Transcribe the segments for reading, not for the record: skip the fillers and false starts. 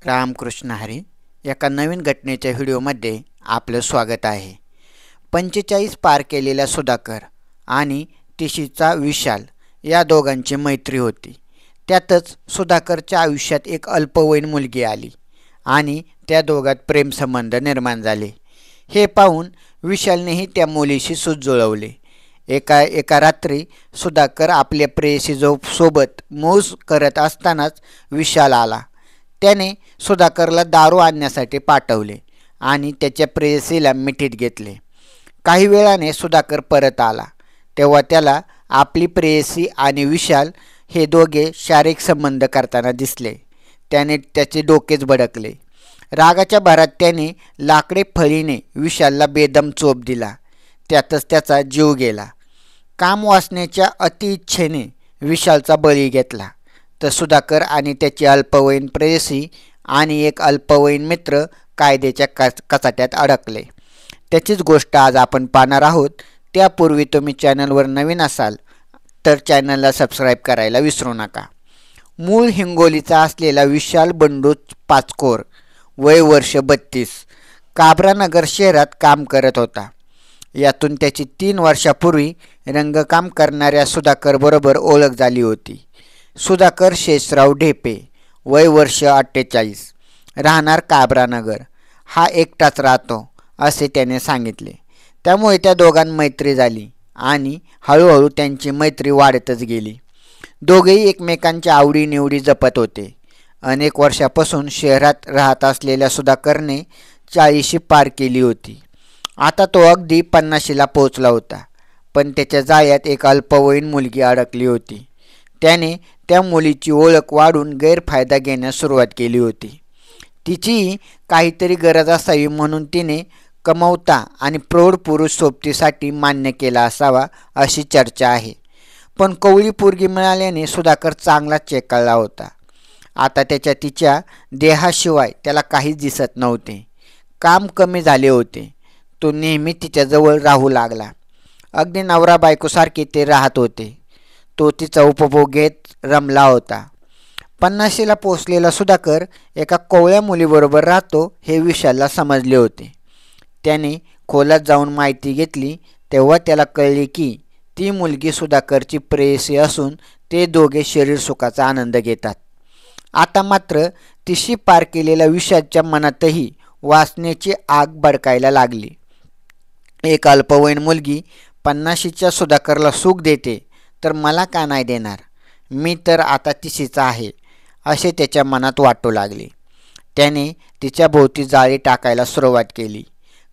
रामकृष्ण हरी. एका नवीन घटनेच्या व्हिडिओमध्ये आपलं स्वागत आहे. 45 पार केलेल्या सुधाकर आणि तिशीचा विशाल या दोघांची मैत्री होती. त्यातच सुधाकरच्या आयुष्यात एक अल्पवयीन मुलगी आली आणि त्या दोघात प्रेमसंबंध निर्माण झाले. हे पाहून विशालनेही त्या मुलीशी सूत जुळवले. एका रात्री सुधाकर आपल्या प्रेयसी सोबत मौज करत असतानाच विशाल आला. त्याने सुधाकरला दारू आणण्यासाठी पाठवले आणि त्याच्या प्रेयसीला मिठीत घेतले. काही वेळाने सुधाकर परत आला तेव्हा त्याला आपली प्रेयसी आणि विशाल हे दोघे शारीरिक संबंध करताना दिसले. त्याने त्याचे डोकेच भडकले. रागाच्या भरात त्याने लाकडी फळीने विशालला बेदम चोप दिला. त्यातच त्याचा जीव गेला. काम वासनेच्या अतिइच्छेने विशालचा बळी घेतला तर सुधाकर आणि त्याची अल्पवयीन प्रेयसी आणि एक अल्पवयीन मित्र कायद्याच्या कचाट्यात अडकले. त्याचीच गोष्ट आज आपण पाहणार आहोत. त्यापूर्वी तुम्ही चॅनलवर नवीन असाल तर चॅनलला सबस्क्राईब करायला विसरू नका. मूळ हिंगोलीचा असलेला विशाल बंडू पाचकोर, वय वर्ष 32, काबरानगर शहरात काम करत होता. यातून त्याची 3 वर्षापूर्वी रंगकाम करणाऱ्या सुधाकरबरोबर ओळख झाली होती. सुधाकर शेषराव ढेपे, वय वर्ष 48, राहणार काबरानगर, हा एकटाच राहतो असे त्याने सांगितले. त्यामुळे त्या दोघांत मैत्री झाली आणि हळूहळू त्यांची मैत्री वाढतच गेली. दोघेही एकमेकांच्या आवडीनिवडी जपत होते. अनेक वर्षापासून शहरात राहत असलेल्या सुधाकरने 40 पार केली होती. आता तो अगदी 50ला पोहोचला होता. पण त्याच्या जाळ्यात एक अल्पवयीन मुलगी अडकली होती. त्याने त्या मुलीची ओळख वाढून गैरफायदा घेण्यास सुरुवात केली होती. तिचीही काहीतरी गरज असावी म्हणून तिने कमवता आणि प्रौढ पुरुष सोबतीसाठी मान्य केला असावा अशी चर्चा आहे. पण कवळी पोरगी मिळाल्याने सुधाकर चांगलाच चेकाळला होता. आता तिच्या देहाशिवाय त्याला काहीच दिसत नव्हते. काम कमी झाले होते. तो नेहमी तिच्याजवळ राहू लागला. अगदी नवरा बायकोसारखे ते राहत होते. तो तिचा उपभोग घेत रमला होता. 50ला पोचलेला सुधाकर एका कोवळ्या मुलीबरोबर राहतो हे विशालला समजले होते. त्याने खोलात जाऊन माहिती घेतली तेव्हा त्याला कळले की ती मुलगी सुधाकरची प्रेयसी असून ते दोघे शरीर सुखाचा आनंद घेतात. आता मात्र 30 पार केलेल्या विशालच्या मनातही वासनेची आग भडकायला लागली. एक अल्पवयीन मुलगी 50च्या सुधाकरला सुख देते तर मला का नाही देणार? मी तर आता 30चा आहे असे त्याच्या मनात वाटू लागले. त्याने तिच्या भोवती जाळी टाकायला सुरुवात केली.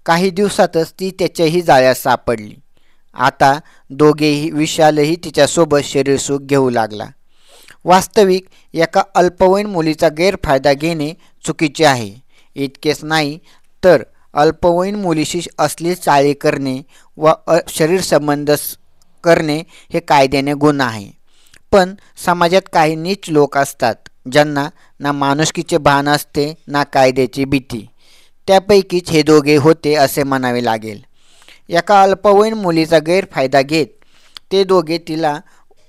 काही दिवसातच ती त्याच्याही जाळ्यात सापडली. आता दोघेही विशालही तिच्यासोबत शरीरसुख घेऊ लागला. वास्तविक एका अल्पवयीन मुलीचा गैरफायदा घेणे चुकीचे आहे. इतकेच नाही तर अल्पवयीन मुलीशी असली चाळी करणे व शरीर संबंध करणे हे कायद्याने गुन्हा आहे. पण समाजात काही नीच लोक असतात ज्यांना ना माणुसकीचे भान असते ना कायद्याची भीती. त्यापैकीच हे दोघे होते असे म्हणावे लागेल. एका अल्पवयीन मुलीचा गैरफायदा घेत ते दोघे तिला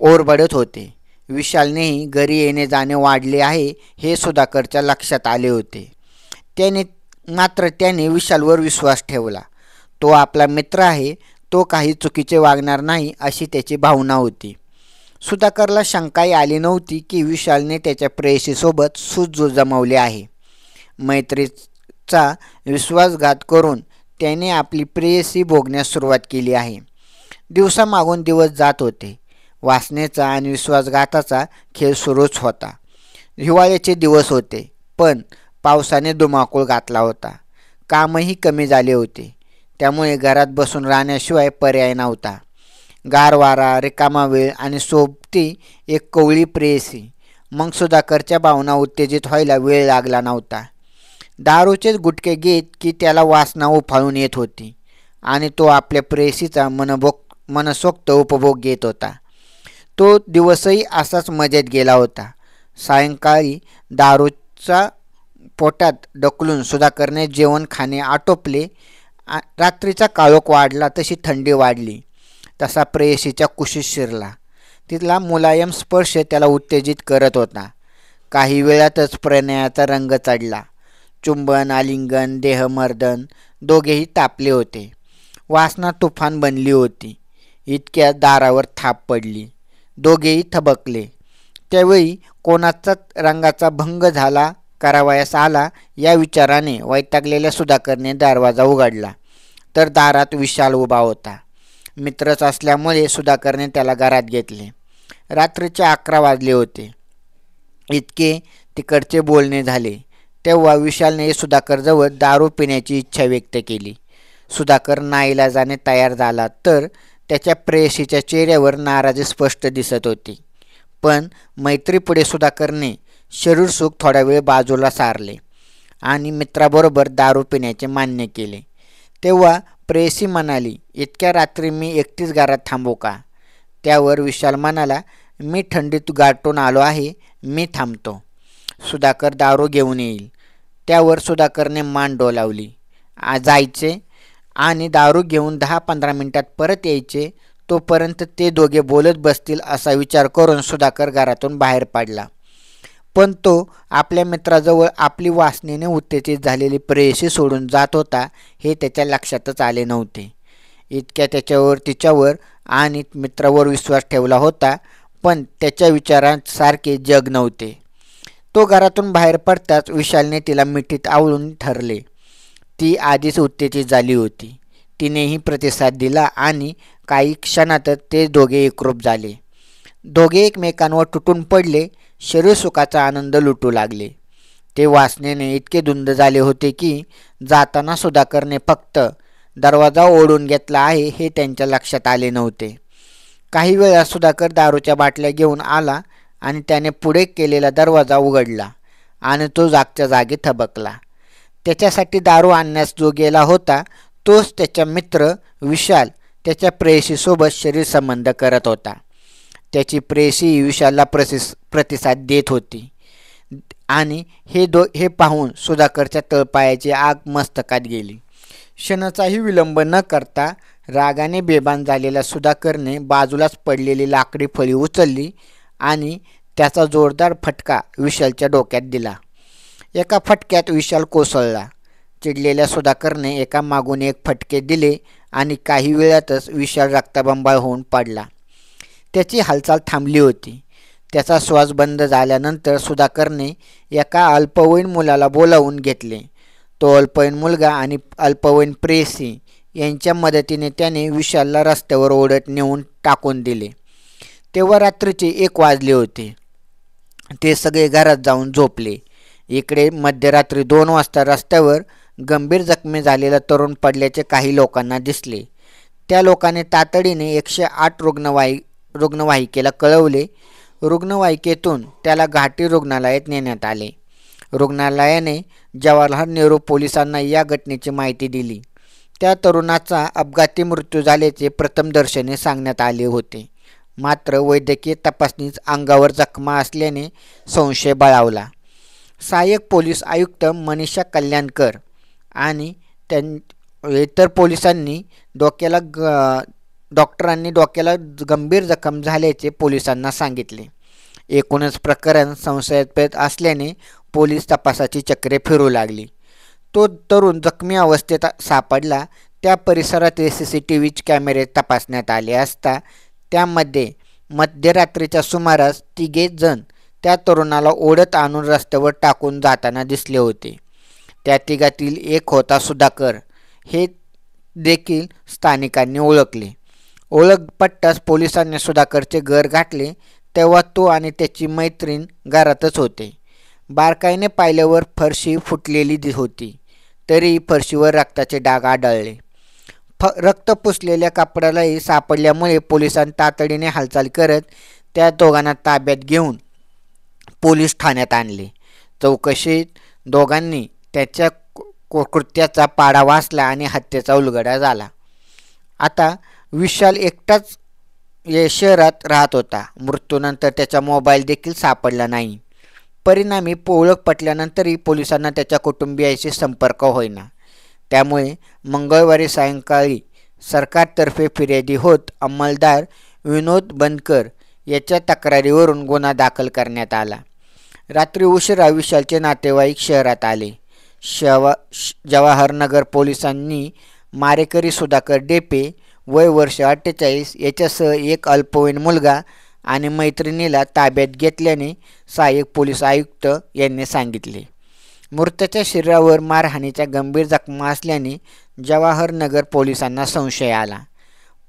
ओरबडत होते. विशालनेही घरी येणे जाणे वाढले आहे हे सुधाकरच्या लक्षात आले होते. त्याने विशालवर विश्वास ठेवला. तो आपला मित्र आहे, तो काही चुकीचे वागणार नाही अशी त्याची भावना होती. सुधाकरला शंकाही आली नव्हती की विशालने त्याच्या प्रेयसीसोबत सूत जमवले आहे. मैत्रीचा विश्वासघात करून त्याने आपली प्रेयसी भोगण्यास सुरुवात केली आहे. दिवसामागून दिवस जात होते. वासनेचा आणि विश्वासघाताचा खेळ सुरूच होता. हिवाळ्याचे दिवस होते पण पावसाने धुमाकूळ घातला होता. कामही कमी झाले होते. त्यामुळे घरात बसून राहण्याशिवाय पर्याय नव्हता. गार वारा, रिकामा वेळ आणि सोबती एक कवळी प्रेयसी. मग सुधाकरच्या भावना उत्तेजित व्हायला वेळ लागला नव्हता. दारूचेच गुटके घेत की त्याला वासना उफाळून येत होती आणि तो आपल्या प्रेयसीचा मनसोक्त उपभोग घेत होता. तो दिवसही असाच मजेत गेला होता. सायंकाळी दारूचा पोटात ढकलून सुधाकरने जेवण खाणे आटोपले. रात्रीचा काळोख वाढला तशी थंडी वाढली. तसा प्रेयसीच्या कुशीत शिरला. तिथला मुलायम स्पर्श त्याला उत्तेजित करत होता. काही वेळातच प्रणयाचा रंग चढला. चुंबन, आलिंगन, देहमर्दन दोघेही तापले होते. वासना तुफान बनली होती. इतक्यात दारावर थाप पडली. दोघेही थबकले. त्यावेळी कोणाचाच रंगाचा भंग झाला करावयास आला या विचाराने वैतागलेल्या सुधाकरने दरवाजा उघडला तर दारात विशाल उभा होता. मित्रच असल्यामुळे सुधाकरने त्याला घरात घेतले. रात्रीचे 11 वाजले होते. इतके तिकडचे बोलणे झाले तेव्हा विशालने सुधाकरजवळ दारू पिण्याची इच्छा व्यक्त केली. सुधाकर नाईलाजाने तयार झाला तर त्याच्या प्रेयसीच्या चेहऱ्यावर नाराजी स्पष्ट दिसत होती. पण मैत्रीपुढे सुधाकरने शरीरसुख थोडा वेळ बाजूला सारले आणि मित्राबरोबर दारू पिण्याचे मान्य केले. तेव्हा प्रेयसी म्हणाली, इतक्या रात्री मी एकटीच घरात थांबू का? त्यावर विशाल म्हणाला, मी थंडीत गारठून आलो आहे, मी थांबतो. सुधाकर दारू घेऊन येईल. त्यावर सुधाकरने मान डोलावली. जायचे आणि दारू घेऊन 10-15 मिनिटात परत यायचे. तोपर्यंत ते दोघे बोलत बसतील असा विचार करून सुधाकर घरातून बाहेर पडला. पण तो आपल्या मित्राजवळ आपली वासनेने उत्तेजित झालेली प्रेयसी सोडून जात होता हे त्याच्या लक्षातच आले नव्हते. इतक्या तिच्यावर आणि मित्रावर विश्वास ठेवला होता, पण त्याच्या विचारात सारखे जग नव्हते. तो घरातून बाहेर पडताच विशालने तिला मिठीत आवळून धरले. ती आधीच उत्तेजित झाली होती. तिनेही प्रतिसाद दिला आणि काही क्षणातच ते दोघे एकरूप झाले. दोघे एकमेकांवर तुटून पडले. शरीरसुखाचा आनंद लुटू लागले. ते वासनेने इतके धुंद झाले होते की जाताना सुधाकरने फक्त दरवाजा ओढून घेतला आहे हे त्यांच्या लक्षात आले नव्हते. काही वेळा सुधाकर दारूच्या बाटल्या घेऊन आला आणि त्याने पुढे केलेला दरवाजा उघडला आणि तो जागच्या जागी थबकला. त्याच्यासाठी दारू आणण्यास जो गेला होता तोच त्याचा मित्र विशाल त्याच्या प्रेयसीसोबत शरीरसंबंध करत होता. त्याची प्रेयसी विशालला प्रतिसाद देत होती आणि हे पाहून सुधाकरच्या तळपायाची आग मस्तकात गेली. क्षणाचाही विलंब न करता रागाने बेभान झालेल्या सुधाकरने बाजूलाच पडलेली लाकडी फळी उचलली आणि त्याचा जोरदार फटका विशालच्या डोक्यात दिला. एका फटक्यात विशाल कोसळला. चिडलेल्या सुधाकरने एका मागून एक फटके दिले आणि काही वेळातच विशाल रक्तबंबाळ होऊन पडला. त्याची हालचाल थांबली होती. त्याचा श्वास बंद झाल्यानंतर सुधाकरने एका अल्पवयीन मुलाला बोलावून घेतले. तो अल्पवयीन मुलगा आणि अल्पवयीन प्रेयसी यांच्या मदतीने त्याने विशालला रस्त्यावर ओढत नेऊन टाकून दिले. तेव्हा रात्रीचे 1 वाजले होते. ते सगळे घरात जाऊन झोपले. इकडे मध्यरात्री 2 वाजता रस्त्यावर गंभीर जखमी झालेला तरुण पडल्याचे काही लोकांना दिसले. त्या लोकांनी तातडीने 108 रुग्णवाहिकेला कळवले. रुग्णवाहिकेतून त्याला घाटी रुग्णालयात नेण्यात आले. रुग्णालयाने जवाहरलाल नेहरू पोलिसांना या घटनेची माहिती दिली. त्या तरुणाचा अपघाती मृत्यू झाल्याचे प्रथमदर्शनी सांगण्यात आले होते. मात्र वैद्यकीय तपासणीत अंगावर जखमा असल्याने संशय बळावला. सहाय्यक पोलीस आयुक्त मनीषा कल्याणकर आणि इतर पोलिसांनी डॉक्टरांनी डोक्याला गंभीर जखम झाल्याचे पोलिसांना सांगितले. एकूणच प्रकरण संशयास्पद असल्याने पोलीस तपासाची चक्रे फिरू लागली. तो तरुण जखमी अवस्थेत सापडला. त्या परिसरातील CCTV कॅमेरे तपासण्यात आले असता त्यामध्ये मध्यरात्रीच्या सुमारास 3 जण त्या तरुणाला ओढत आणून रस्त्यावर टाकून जाताना दिसले होते. त्या तिघातील एक होता सुधाकर. हे देखील स्थानिकांनी ओळखले. ओळख पटताच पोलिसांनी सुधाकरचे घर गाठले. तेव्हा तो आणि त्याची मैत्रीण घरातच होते. बारकाईने पाहिल्यावर फरशी फुटलेली होती. तरी फरशीवर रक्ताचे डाग आढळले. रक्त पुसलेल्या कापडालाही सापडल्यामुळे पोलिसांनी तातडीने हालचाल करत त्या दोघांना ताब्यात घेऊन पोलीस ठाण्यात आणले. चौकशीत दोघांनी त्याच्या कृत्याचा पाडा वाचला आणि हत्येचा उलगडा झाला. आता विशाल एकटाच या शहरात राहत होता. मृत्यूनंतर त्याचा मोबाईल देखील सापडला नाही. परिणामी ओळख पटल्यानंतरही पोलिसांना त्याच्या कुटुंबियाशी संपर्क होईना. त्यामुळे मंगळवारी सायंकाळी सरकारतर्फे फिर्यादी होत अंमलदार विनोद बनकर याच्या तक्रारीवरून गुन्हा दाखल करण्यात आला. रात्री उशिरा विशालचे नातेवाईक शहरात आले. जवाहरनगर पोलिसांनी मारेकरी सुधाकर डेपे वय वर्ष 48 याच्यासह एक अल्पवयीन मुलगा आणि मैत्रिणीला ताब्यात घेतल्याने सहाय्यक पोलीस आयुक्त यांनी सांगितले. मृताच्या शरीरावर मारहाणीच्या गंभीर जखमा असल्याने जवाहरनगर पोलिसांना संशय आला.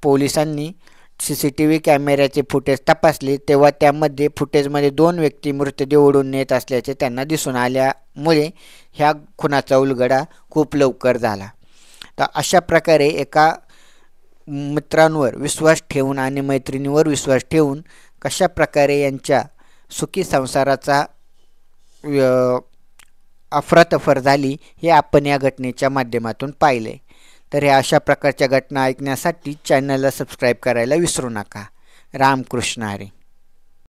पोलिसांनी CCTV कॅमेऱ्याचे फुटेज तपासले तेव्हा त्यामध्ये फुटेजमध्ये 2 व्यक्ती मृतदेह ओढून नेत असल्याचे त्यांना दिसून आल्यामुळे ह्या खुनाचा उलगडा खूप लवकर झाला. तर अशा प्रकारे एका मित्रांवर विश्वास ठेवून आणि मैत्रिणीवर विश्वास ठेवून कशा प्रकारे यांच्या सुखी संसाराचा अफरातफर झाली हे आपण या घटनेच्या माध्यमातून पाहिले. तर ह्या अशा प्रकारच्या घटना ऐकण्यासाठी चॅनलला सबस्क्राईब करायला विसरू नका. रामकृष्ण हरी.